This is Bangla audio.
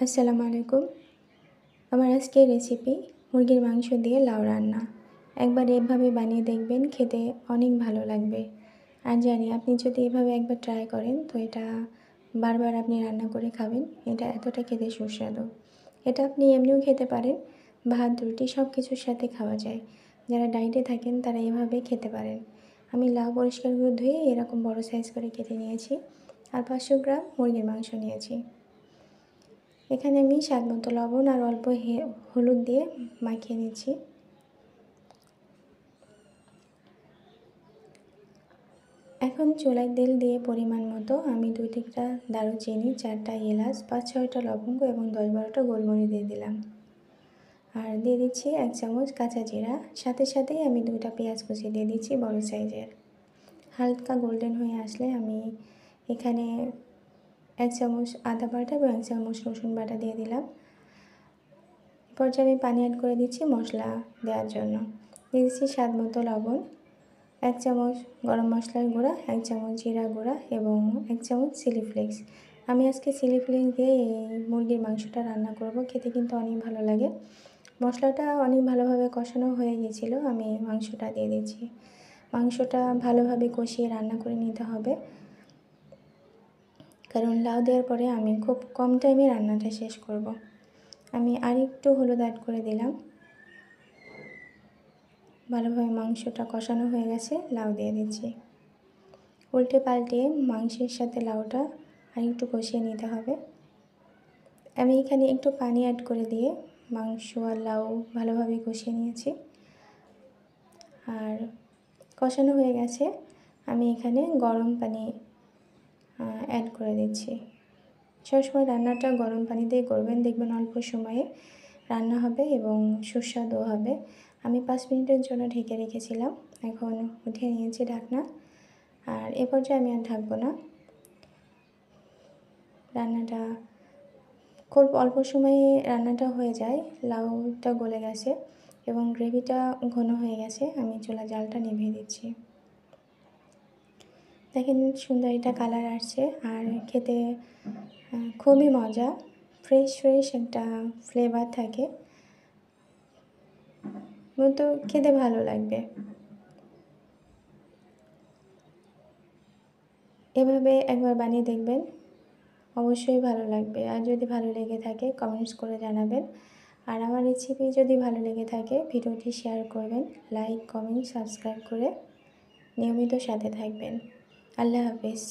আসসালামু আলাইকুম। আমার আজকের রেসিপি মুরগির মাংস দিয়ে লাউ রান্না। একবার এভাবে বানিয়ে দেখবেন, খেতে অনেক ভালো লাগবে। আর জানি আপনি যদি এভাবে একবার ট্রাই করেন তো এটা বারবার আপনি রান্না করে খাবেন। এটা এতটা খেতে সুস্বাদু। এটা আপনি এমনিও খেতে পারেন, ভাত রুটি সব কিছুর সাথে খাওয়া যায়। যারা ডায়েটে থাকেন তারা এভাবে খেতে পারেন। আমি লাউ পরিষ্কার করে ধুয়ে এরকম বড় সাইজ করে কেটে নিয়েছি। আর 500 গ্রাম মুরগির মাংস নিয়েছি। এখানে আমি স্বাদমতো লবণ আর অল্প হলুদ দিয়ে মাখিয়ে নিচ্ছি। এখন চুলায় তেল দিয়ে পরিমাণ মতো আমি 2-3টা দারুচিনি, 4টা এলাচ, 5-6টা লবঙ্গ এবং 10-12টা গোলমরিচ দিয়ে দিলাম। আর দিয়ে দিচ্ছি 1 চামচ কাঁচা জিরা। সাথে সাথেই আমি 2টা পেঁয়াজ কুচি দিয়ে দিচ্ছি বড় সাইজের। হালকা গোল্ডেন হয়ে আসলে আমি এখানে 1 চামচ আদা বাটা এবং 1 চামচ রসুন বাটা দিয়ে দিলাম। পর্যায়ে আমি পানি অ্যাড করে দিচ্ছি মশলা দেওয়ার জন্য। দিয়ে দিচ্ছি স্বাদ মতো লবণ, 1 চামচ গরম মশলার গুঁড়া, 1 চামচ জিরা গুঁড়া এবং 1 চামচ চিলি ফ্লেক্স। আমি আজকে চিলি ফ্লেক্স দিয়ে এই মুরগির মাংসটা রান্না করব। খেতে কিন্তু অনেক ভালো লাগে। মশলাটা অনেক ভালোভাবে কষানো হয়ে গিয়েছিল। আমি মাংসটা দিয়ে দিচ্ছি। মাংসটা ভালোভাবে কষিয়ে রান্না করে নিতে হবে, কারণ লাউ দেওয়ার পরে আমি খুব কম টাইমে রান্নাটা শেষ করব। আমি আরেকটু হলুদ অ্যাড করে দিলাম। ভালোভাবে মাংসটা কষানো হয়ে গেছে, লাউ দিয়ে দিচ্ছি। উল্টে পাল্টে মাংসের সাথে লাউটা আরেকটু কষিয়ে নিতে হবে। আমি এখানে একটু পানি অ্যাড করে দিয়ে মাংস আর লাউ ভালোভাবে কষিয়ে নিয়েছি। আর কষানো হয়ে গেছে, আমি এখানে গরম পানি অ্যাড করে দিচ্ছি। সবসময় রান্নাটা গরম পানি দিয়ে করবেন, দেখবেন অল্প সময়ে রান্না হবে এবং সুস্বাদু হবে। আমি 5 মিনিটের জন্য ঢেকে রেখেছিলাম, এখন উঠিয়ে নিয়েছি ঢাকনা। আর এ পর্যায়ে আমি আর ঢাকবো না। রান্নাটা খুব অল্প সময়ে রান্নাটা হয়ে যায়। লাউটা গলে গেছে এবং গ্রেভিটা ঘন হয়ে গেছে। আমি চুলা জালটা নিভিয়ে দিচ্ছি। দেখেন সুন্দর একটা কালার আসছে আর খেতে খুবই মজা। ফ্রেশ একটা ফ্লেভার থাকে, তো খেতে ভালো লাগবে। এভাবে একবার বানিয়ে দেখবেন, অবশ্যই ভালো লাগবে। আর যদি ভালো লেগে থাকে কমেন্টস করে জানাবেন। আর আমার রেসিপি যদি ভালো লেগে থাকে ভিডিওটি শেয়ার করবেন, লাইক কমেন্ট সাবস্ক্রাইব করে নিয়মিত সাথে থাকবেন। আল্লাহ হাফেজ।